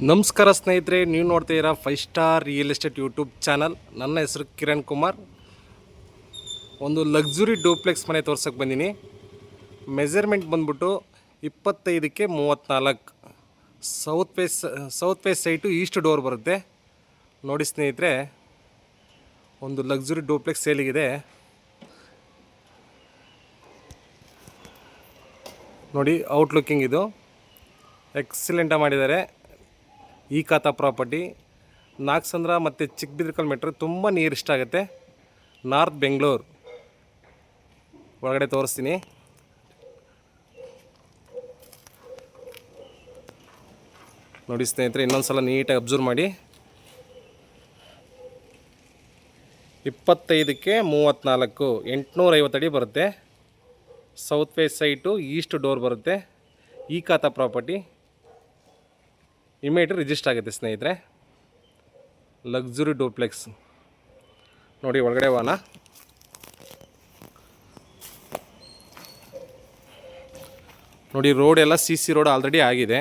ನಮಸ್ಕಾರ ಸ್ನೇಹಿತರೆ, ನೀವು ನೋಡ್ತಾ ಇದ್ದೀರಾ 5 star real estate YouTube channel. ನನ್ನ ಹೆಸರು ಕಿರಣ್ ಕುಮಾರ್. ಒಂದು ಲಕ್ಸುರಿ ಡೂಪ್ಲೆಕ್ಸ್ ಮನೆ ತೋರ್ಸೋಕ್ಕೆ ಬಂದೀನಿ. ಮೆಜರ್ಮೆಂಟ್ ಬಂದ್ಬಿಟ್ಟು 25ಕ್ಕೆ 34. South face site east door ಬರುತ್ತೆ. ನೋಡಿ ಸ್ನೇಹಿತರೆ, ಒಂದು ಲಕ್ಸುರಿ ಡೂಪ್ಲೆಕ್ಸ್ ಸೇಲಿಗಿದೆ. ನೋಡಿ, ಔಟ್ಲುಕ್ಕಿಂಗ್ ಇದು ಎಕ್ಸಲೆಂಟಾಗಿ ಮಾಡಿದ್ದಾರೆ. ಈ ಖಾತಾ ಪ್ರಾಪರ್ಟಿ ನಾಗಸಂದ್ರ ಮತ್ತು ಚಿಕ್ಕಬಿದ್ರಕಲ್ ಮೆಟ್ರೋ ತುಂಬ ನಿಯರ್ ಇಷ್ಟ ಆಗುತ್ತೆ. ನಾರ್ತ್ ಬೆಂಗಳೂರು ಒಳಗಡೆ ತೋರಿಸ್ತೀನಿ. ನೋಡಿ ಸ್ನೇಹಿತರೆ, ಇನ್ನೊಂದು ಸಲ ನೀಟಾಗಿ ಅಬ್ಸರ್ವ್ ಮಾಡಿ. 25ಕ್ಕೆ 34, 850 ಅಡಿ ಬರುತ್ತೆ. South face site east door ಬರುತ್ತೆ. ಈ ಖಾತಾ ಪ್ರಾಪರ್ಟಿ ಇಮಿಡಿಯೇಟ್ ರಿಜಿಸ್ಟರ್ ಆಗುತ್ತೆ ಸ್ನೇಹಿತರೆ. ಲಕ್ಸುರಿ ಡೂಪ್ಲೆಕ್ಸ್ ನೋಡಿ, ಒಳಗಡೆ ವಾನ. ನೋಡಿ, ರೋಡ್ ಎಲ್ಲ CC ರೋಡ್ ಆಲ್ರೆಡಿ ಆಗಿದೆ.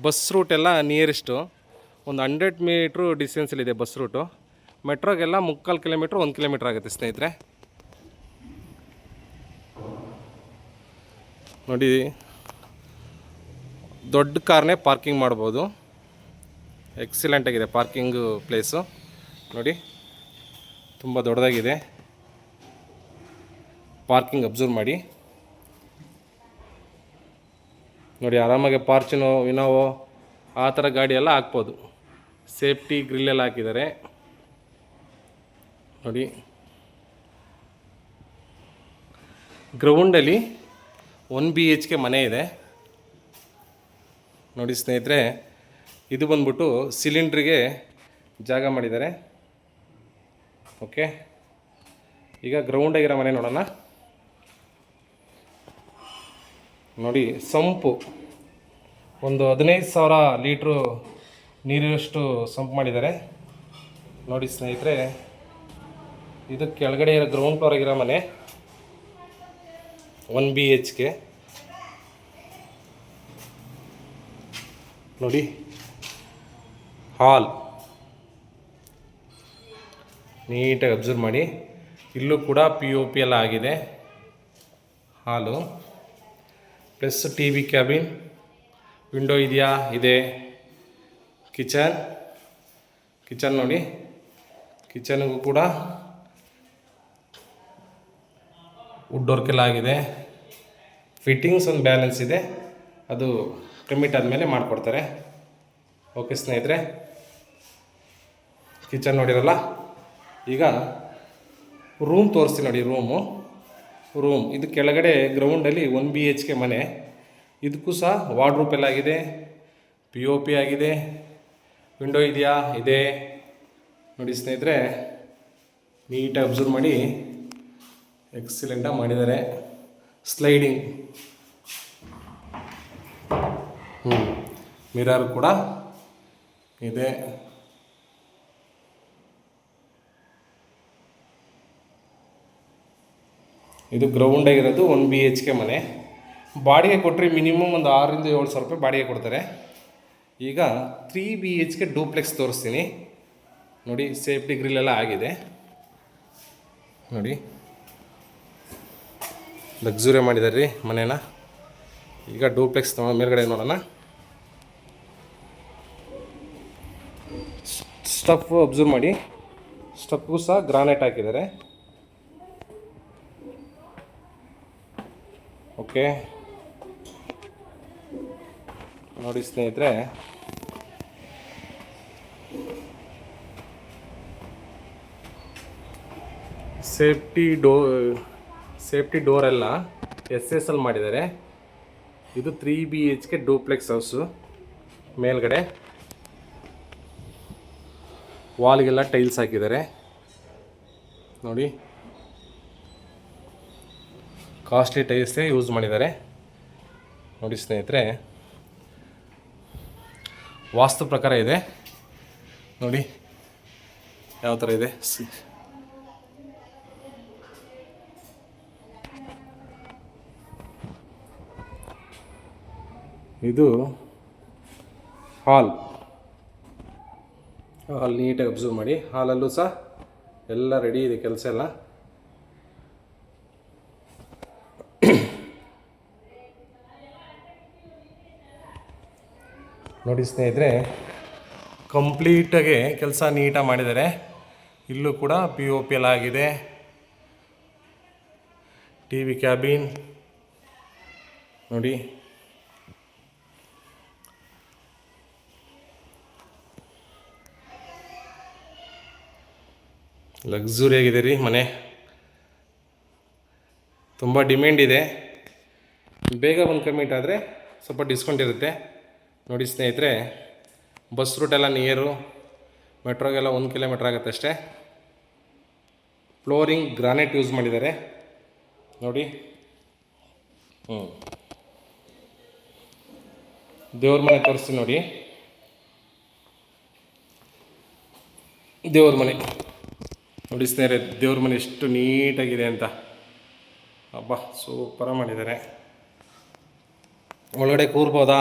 ಬಸ್ ರೂಟ್ ಎಲ್ಲ ನಿಯರೆಸ್ಟು ಒಂದು 100 ಮೀಟ್ರು ಡಿಸ್ಟೆನ್ಸಲ್ಲಿದೆ ಬಸ್ ರೂಟು. ಮೆಟ್ರೋಗೆಲ್ಲ 3/4 ಕಿಲೋಮೀಟ್ರ್ 1 ಕಿಲೋಮೀಟ್ರ್ ಆಗುತ್ತೆ ಸ್ನೇಹಿತರೆ. ನೋಡಿ, ದೊಡ್ಡ ಕಾರ್ನೇ ಪಾರ್ಕಿಂಗ್ ಮಾಡ್ಬೋದು. ಎಕ್ಸಲೆಂಟಾಗಿದೆ ಪಾರ್ಕಿಂಗು ಪ್ಲೇಸು. ನೋಡಿ, ತುಂಬ ದೊಡ್ಡದಾಗಿದೆ. ಪಾರ್ಕಿಂಗ್ ಅಬ್ಸರ್ವ್ ಮಾಡಿ. ನೋಡಿ, ಆರಾಮಾಗಿ ಫಾರ್ಚುನೋ, ಇನೋವೋ ಆ ಥರ ಗಾಡಿ ಎಲ್ಲ ಹಾಕ್ಬೋದು. ಸೇಫ್ಟಿ ಗ್ರಿಲ್ಲೆಲ್ಲ ಹಾಕಿದ್ದಾರೆ. ನೋಡಿ, ಗ್ರೌಂಡಲ್ಲಿ 1 BHK ಮನೆ ಇದೆ. ನೋಡಿ ಸ್ನೇಹಿತರೆ, ಇದು ಬಂದ್ಬಿಟ್ಟು ಸಿಲಿಂಡ್ರಿಗೆ ಜಾಗ ಮಾಡಿದ್ದಾರೆ. ಓಕೆ, ಈಗ ಗ್ರೌಂಡಾಗಿರೋ ಮನೆ ನೋಡೋಣ. ನೋಡಿ, ಸಂಪು ಒಂದು 15,000 ಲೀಟ್ರು ನೀರಿನಷ್ಟು ಸಂಪ್ ಮಾಡಿದ್ದಾರೆ. ನೋಡಿ ಸ್ನೇಹಿತರೆ, ಇದು ಕೆಳಗಡೆ ಇರೋ ಗ್ರೌಂಡ್ ಫ್ಲೋರ್ ಆಗಿರೋ ಮನೆ, 1 BHK. ನೋಡಿ, ಹಾಲ್ ನೀಟಾಗಿ ಅಬ್ಸರ್ವ್ ಮಾಡಿ. ಇಲ್ಲೂ ಕೂಡ POP ಎಲ್ಲ ಆಗಿದೆ. ಹಾಲು ಪ್ಲಸ್ TV ಕ್ಯಾಬಿನ್, ವಿಂಡೋ ಇದೆಯಾ? ಇದೆ. ಕಿಚನ್ ನೋಡಿ, ಕಿಚನ್ಗೂ ಕೂಡ ವುಡ್ ವರ್ಕೆಲ್ಲ ಆಗಿದೆ. ಫಿಟ್ಟಿಂಗ್ಸ್ ಒಂದು ಬ್ಯಾಲೆನ್ಸ್ ಇದೆ, ಅದು ಕಮಿಟ್ ಆದಮೇಲೆ ಮಾಡಿಕೊಡ್ತಾರೆ. ಓಕೆ ಸ್ನೇಹಿತರೆ, ಕಿಚನ್ ನೋಡಿರಲ್ಲ. ಈಗ ರೂಮ್ ತೋರಿಸ್ತೀನಿ ನೋಡಿ. ರೂಮ್ ಇದು ಕೆಳಗಡೆ ಗ್ರೌಂಡಲ್ಲಿ 1 BHK ಮನೆ. ಇದಕ್ಕೂ ಸಹ ವಾರ್ಡ್ರೋಬ್ ಎಲ್ಲ ಆಗಿದೆ, POP ಆಗಿದೆ. ವಿಂಡೋ ಇದೆಯಾ? ಇದೆ. ನೋಡಿ ಸ್ನೇಹಿತರೆ, ನೀಟಾಗಿ ಅಬ್ಸರ್ವ್ ಮಾಡಿ. ಎಕ್ಸಲೆಂಟಾಗಿ ಮಾಡಿದ್ದಾರೆ. ಸ್ಲೈಡಿಂಗ್ ಮಿರರ್ ಕೂಡ ಇದೆ. ಇದು ಗ್ರೌಂಡಾಗಿರೋದು 1 BHK ಮನೆ. ಬಾಡಿಗೆ ಕೊಟ್ಟರೆ ಮಿನಿಮಮ್ ಒಂದು 6,000 to 7,000 ರೂಪಾಯಿ ಬಾಡಿಗೆ ಕೊಡ್ತಾರೆ. ಈಗ 3 BHK ಡೂಪ್ಲೆಕ್ಸ್ ತೋರಿಸ್ತೀನಿ. ನೋಡಿ, ಸೇಫ್ಟಿ ಗ್ರಿಲ್ ಎಲ್ಲ ಆಗಿದೆ. ನೋಡಿ, ಲಕ್ಸುರಿ ಮಾಡಿದ್ದಾರೆ ರೀ ಮನೇನ. ಈಗ ಡೂಪ್ಲೆಕ್ಸ್ ಮೇಲ್ಗಡೆ ನೋಡೋಣ. ಸ್ಟಫ್ ಅಬ್ಸರ್ವ್ ಮಾಡಿ. ಸ್ಟಫ್ಗೂ ಸಹ ಗ್ರಾನೈಟ್ ಹಾಕಿದ್ದಾರೆ. ಓಕೆ, ನೋಡಿ ಸ್ನೇಹಿತರೆ, ಸೇಫ್ಟಿ ಡೋರ್ ಎಲ್ಲ SSL ಮಾಡಿದ್ದಾರೆ. ಇದು 3 BHK ಡೂಪ್ಲೆಕ್ಸ್ ಹೌಸು. ಮೇಲ್ಗಡೆ ವಾಲ್ಗೆಲ್ಲ ಟೈಲ್ಸ್ ಹಾಕಿದ್ದಾರೆ. ನೋಡಿ, ಕಾಸ್ಟ್ಲಿ ಟೈಲ್ಸೇ ಯೂಸ್ ಮಾಡಿದ್ದಾರೆ. ನೋಡಿ ಸ್ನೇಹಿತರೆ, ವಾಸ್ತು ಪ್ರಕಾರ ಇದೆ. ನೋಡಿ ಯಾವ ಥರ ಇದೆ. ಇದು ಹಾಲ್ ನೀಟಾಗಿ ಅಬ್ಸರ್ವ್ ಮಾಡಿ. ಹಾಲಲ್ಲೂ ಸಹ ಎಲ್ಲ ರೆಡಿ ಇದೆ ಕೆಲಸ ಎಲ್ಲ. ನೋಡಿ ಸ್ನೇಹಿತರೆ, ಕಂಪ್ಲೀಟಾಗಿ ಕೆಲಸ ನೀಟಾಗಿ ಮಾಡಿದ್ದಾರೆ. ಇಲ್ಲೂ ಕೂಡ POP ಎಲ್ಲ ಆಗಿದೆ. TV ಕ್ಯಾಬಿನ್ ನೋಡಿ, ಲಕ್ಸುರಿ ಆಗಿದೆ ರೀ ಮನೆ. ತುಂಬ ಡಿಮ್ಯಾಂಡ್ ಇದೆ. ಬೇಗ ಬಂದು ಕಮಿಟ್ ಆದರೆ ಸ್ವಲ್ಪ ಡಿಸ್ಕೌಂಟ್ ಇರುತ್ತೆ. ನೋಡಿ ಸ್ನೇಹಿತರೆ, ಬಸ್ ರೂಟೆಲ್ಲ ನಿಯರು, ಮೆಟ್ರೋಗೆಲ್ಲ 1 ಕಿಲೋಮೀಟ್ರ್ ಆಗುತ್ತೆ ಅಷ್ಟೇ. ಫ್ಲೋರಿಂಗ್ ಗ್ರಾನೈಟ್ ಯೂಸ್ ಮಾಡಿದ್ದಾರೆ ನೋಡಿ. ದೇವ್ರ ಮನೆ ತೋರಿಸ್ತೀನಿ ನೋಡಿ. ದೇವ್ರ ಮನೆ ನೋಡಿ ಸ್ನೇಹಿತರೆ, ದೇವ್ರ ಮನೆ ಎಷ್ಟು ನೀಟಾಗಿದೆ ಅಂತ. ಅಬ್ಬಾ, ಸೂಪರ ಮಾಡಿದ್ದಾರೆ. ಒಳಗಡೆ ಕೂರ್ಬೋದಾ,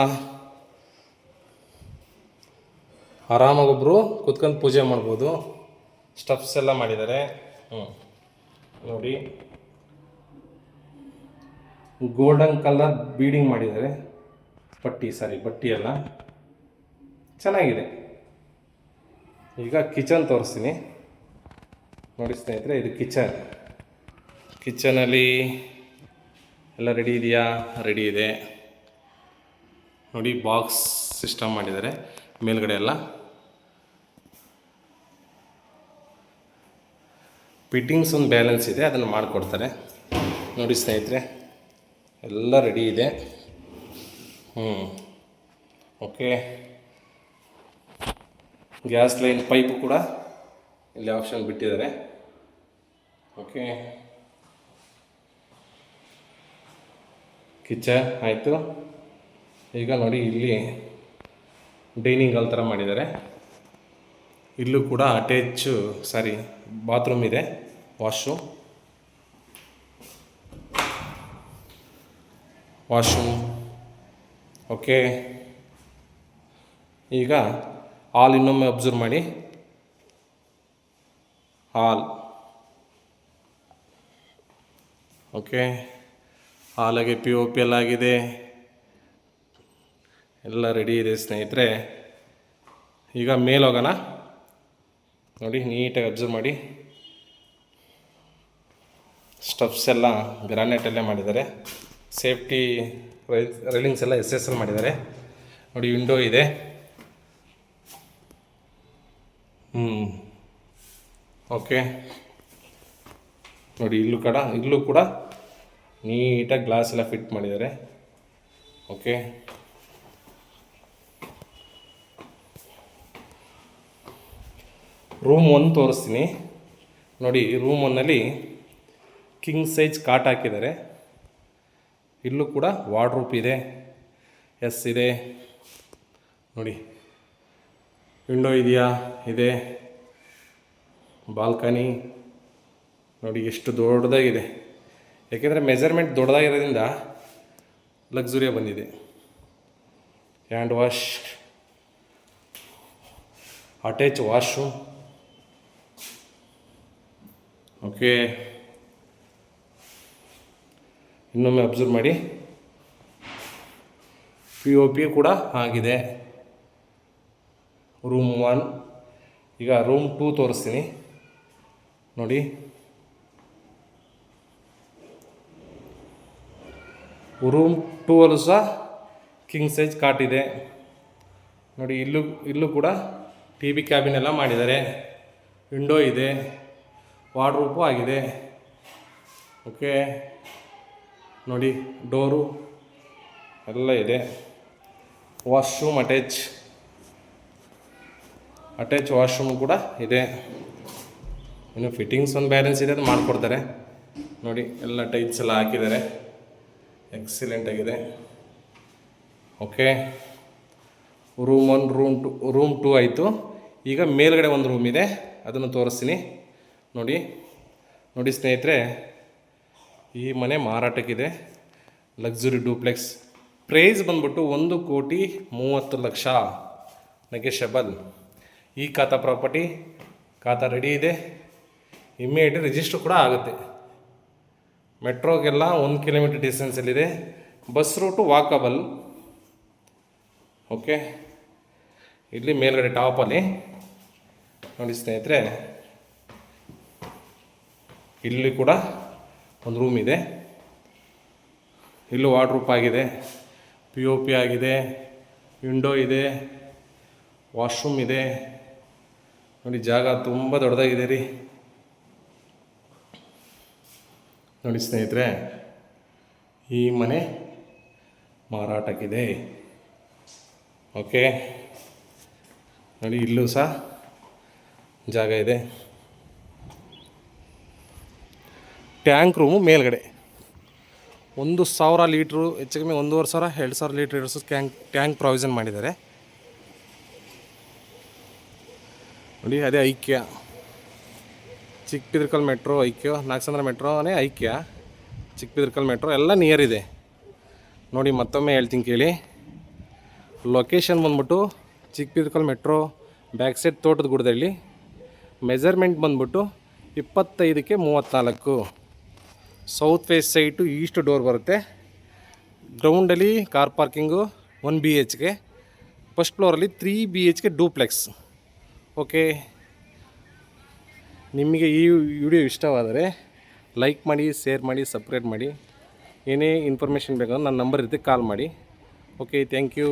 ಆರಾಮಾಗೊಬ್ಬರು ಕುತ್ಕೊಂಡು ಪೂಜೆ ಮಾಡ್ಬೋದು. ಸ್ಟೆಪ್ಸ್ ಎಲ್ಲ ಮಾಡಿದ್ದಾರೆ. ನೋಡಿ, ಗೋಲ್ಡನ್ ಕಲರ್ ಬೀಡಿಂಗ್ ಮಾಡಿದ್ದಾರೆ. ಬಟ್ಟಿ ಎಲ್ಲ ಚೆನ್ನಾಗಿದೆ. ಈಗ ಕಿಚನ್ ತೋರಿಸ್ತೀನಿ ನೋಡಿ ಸ್ನೇಹಿತರೆ. ಇದು ಕಿಚನಲ್ಲಿ ಎಲ್ಲ ರೆಡಿ ಇದೆಯಾ? ರೆಡಿ ಇದೆ ನೋಡಿ. ಬಾಕ್ಸ್ ಸಿಸ್ಟಮ್ ಮಾಡಿದ್ದಾರೆ ಮೇಲ್ಗಡೆ ಎಲ್ಲ. ಫಿಟ್ಟಿಂಗ್ಸ್ ಒಂದು ಬ್ಯಾಲೆನ್ಸ್ ಇದೆ, ಅದನ್ನು ಮಾಡಿಕೊಡ್ತಾರೆ ನೋಡಿ ಸ್ನೇಹಿತರೆ. ಎಲ್ಲ ರೆಡಿ ಇದೆ. ಓಕೆ, ಗ್ಯಾಸ್ ಲೈನ್ ಪೈಪು ಕೂಡ ಇಲ್ಲಿ ಆಪ್ಷನ್ ಬಿಟ್ಟಿದ್ದಾರೆ. ಓಕೆ, ಕಿಚನ್ ಆಯಿತು. ಈಗ ನೋಡಿ, ಇಲ್ಲಿ ಡೈನಿಂಗ್ ಹಾಲ್ ಥರ ಮಾಡಿದ್ದಾರೆ. ಇಲ್ಲೂ ಕೂಡ ಬಾತ್ರೂಮ್ ಇದೆ, ವಾಶ್ರೂಮ್. ಓಕೆ, ಈಗ ಹಾಲ್ ಇನ್ನೊಮ್ಮೆ ಅಬ್ಸರ್ವ್ ಮಾಡಿ. ಹಾಲ್ ಓಕೆ, ಹಾಲಾಗೆ POP ಎಲ್ಲ ಆಗಿದೆ. ಎಲ್ಲ ರೆಡಿ ಇದೆ ಸ್ನೇಹಿತರೆ. ಈಗ ಮೇಲೆ ಹೋಗೋಣ ನೋಡಿ. ನೀಟಾಗಿ ಅಬ್ಸರ್ವ್ ಮಾಡಿ. ಸ್ಟೆಪ್ಸ್ ಎಲ್ಲ ಗ್ರಾನೈಟಲ್ಲೇ ಮಾಡಿದ್ದಾರೆ. ಸೇಫ್ಟಿ ರೈಲಿಂಗ್ಸ್ ಎಲ್ಲ SS ಮಾಡಿದ್ದಾರೆ ನೋಡಿ. ವಿಂಡೋ ಇದೆ. ಓಕೆ ನೋಡಿ, ಇಲ್ಲೂ ಕೂಡ ನೀಟಾಗಿ ಗ್ಲಾಸ್ ಎಲ್ಲ ಫಿಟ್ ಮಾಡಿದ್ದಾರೆ. ಓಕೆ, ರೂಮ್ 1 ತೋರಿಸ್ತೀನಿ ನೋಡಿ. ರೂಮ್ 1ನಲ್ಲಿ ಕಿಂಗ್ ಸೈಜ್ ಕಾಟ್ ಹಾಕಿದ್ದಾರೆ. ಇಲ್ಲೂ ಕೂಡ ವಾರ್ಡ್ರೋಬ್ ಇದೆ, ಇದೆ ನೋಡಿ. ವಿಂಡೋ ಇದೆಯಾ? ಇದೆ. ಬಾಲ್ಕನಿ ನೋಡಿ ಎಷ್ಟು ದೊಡ್ಡದಾಗಿದೆ. ಯಾಕೆಂದರೆ ಮೆಜರ್ಮೆಂಟ್ ದೊಡ್ಡದಾಗಿರೋದ್ರಿಂದ ಲಕ್ಸುರಿಯಾಗಿ ಬಂದಿದೆ. Hand wash, attach washroom. Okay, ಇನ್ನೊಮ್ಮೆ ಅಬ್ಸರ್ವ್ ಮಾಡಿ. POP ಕೂಡ ಆಗಿದೆ. ರೂಮ್ 1. ಈಗ ರೂಮ್ 2 ತೋರಿಸ್ತೀನಿ ನೋಡಿ. ರೂಮ್ 2 ಸಹ ಕಿಂಗ್ ಸೈಜ್ ಕಾಟ್ ಇದೆ ನೋಡಿ. ಇಲ್ಲೂ ಕೂಡ TV ಕ್ಯಾಬಿನ್ ಎಲ್ಲ ಮಾಡಿದ್ದಾರೆ. ವಿಂಡೋ ಇದೆ, ವಾರ್ಡ್ರೋಬು ಆಗಿದೆ. ಓಕೆ ನೋಡಿ, ಡೋರು ಎಲ್ಲ ಇದೆ. ವಾಶ್ರೂಮ್ ಅಟ್ಯಾಚ್ ವಾಶ್ರೂಮ್ ಕೂಡ ಇದೆ. ಇನ್ನು ಫಿಟ್ಟಿಂಗ್ಸ್ ಒಂದು ಬ್ಯಾಲೆನ್ಸ್ ಇದೆ, ಅದು ಮಾಡಿಕೊಡ್ತಾರೆ ನೋಡಿ. ಎಲ್ಲ ಟೈಲ್ಸ್ ಎಲ್ಲ ಹಾಕಿದ್ದಾರೆ. ಎಕ್ಸಲೆಂಟ್ ಆಗಿದೆ. ಓಕೆ, ರೂಮ್ 1 ರೂಮ್ 2 ಆಯಿತು. ಈಗ ಮೇಲ್ಗಡೆ ಒಂದು ರೂಮ್ ಇದೆ, ಅದನ್ನು ತೋರಿಸ್ತೀನಿ ನೋಡಿ ಸ್ನೇಹಿತರೆ. ಈ ಮನೆ ಮಾರಾಟಕ್ಕಿದೆ. Luxury duplex. ಪ್ರೈಸ್ ಬಂದ್ಬಿಟ್ಟು 1,30,30,00,000 ನೆಗೆಷಬಲ್. ಈ ಖಾತಾ ಪ್ರಾಪರ್ಟಿ ಖಾತಾ ರೆಡಿ ಇದೆ, ಇಮ್ಮಿಡಿಯೇಟ್ ರಿಜಿಸ್ಟ್ರ್ ಕೂಡ ಆಗುತ್ತೆ. ಮೆಟ್ರೋಗೆಲ್ಲ 1 ಕಿಲೋಮೀಟರ್ ಡಿಸ್ಟೆನ್ಸಲ್ಲಿದೆ. Bus route walkable. ಓಕೆ, ಇಲ್ಲಿ ಮೇಲ್ಗಡೆ ಟಾಪಲ್ಲಿ ನೋಡಿ ಸ್ನೇಹಿತರೆ, ಇಲ್ಲಿ ಕೂಡ ಒಂದು ರೂಮ್ ಇದೆ. ಇಲ್ಲೂ ವಾರ್ಡ್ರೂಪ್ ಆಗಿದೆ, POP ಆಗಿದೆ, ವಿಂಡೋ ಇದೆ, ವಾಶ್ರೂಮ್ ಇದೆ. ನೋಡಿ ಜಾಗ ತುಂಬ ದೊಡ್ಡದಾಗಿದೆ ರೀ. ನೋಡಿ ಸ್ನೇಹಿತರೆ, ಈ ಮನೆ ಮಾರಾಟಕ್ಕಿದೆ. ಓಕೆ, ನೋಡಿ ಇಲ್ಲೂ ಸಹ ಜಾಗ ಇದೆ. ಟ್ಯಾಂಕ್ ರೂಮು ಮೇಲ್ಗಡೆ 1,000 ಲೀಟ್ರು, ಹೆಚ್ಚು ಕಮ್ಮಿ 1,500 2,000 ಲೀಟ್ರ್ ಇಡಿಸೋ ಟ್ಯಾಂಕ್ ಪ್ರಾವಿಷನ್ ಮಾಡಿದ್ದಾರೆ. ನೋಡಿ ಅದೇ ಐಕ್ಯ, ಚಿಕ್ಕಬಿದರ್ಕಲ್ ಮೆಟ್ರೋ ಐಕ್ಯ, ನಾಗಸಂದ್ರ ಮೆಟ್ರೋನೇ ಐಕ್ಯ, ಚಿಕ್ಕಬಿದರ್ಕಲ್ ಮೆಟ್ರೋ ಎಲ್ಲ ನಿಯರ್ ಇದೆ. ನೋಡಿ ಮತ್ತೊಮ್ಮೆ ಹೇಳ್ತೀನಿ ಕೇಳಿ. ಲೊಕೇಶನ್ ಬಂದ್ಬಿಟ್ಟು ಚಿಕ್ಕಬಿದರ್ಕಲ್ ಮೆಟ್ರೋ ಬ್ಯಾಕ್ ಸೈಡ್ ತೋಟದ ಗುಡ್ಡದಲ್ಲಿ. ಮೆಜರ್ಮೆಂಟ್ ಬಂದ್ಬಿಟ್ಟು 25ಕ್ಕೆ 34. South face site east door ಬರುತ್ತೆ. ಗ್ರೌಂಡಲ್ಲಿ ಕಾರ್ ಪಾರ್ಕಿಂಗು 1 BHK, ಫಸ್ಟ್ ಫ್ಲೋರಲ್ಲಿ 3 BHK ಡೂಪ್ಲೆಕ್ಸ್. ಓಕೆ, ನಿಮಗೆ ಈ ವಿಡಿಯೋ ಇಷ್ಟವಾದರೆ ಲೈಕ್ ಮಾಡಿ, ಶೇರ್ ಮಾಡಿ, ಸಬ್ಸ್ಕ್ರೈಬ್ ಮಾಡಿ. ಏನೇ ಇನ್ಫಾರ್ಮೇಷನ್ ಬೇಕಾದ್ರೆ ನನ್ನ ನಂಬರ್ ಇರುತ್ತೆ, ಕಾಲ್ ಮಾಡಿ. Okay, thank you.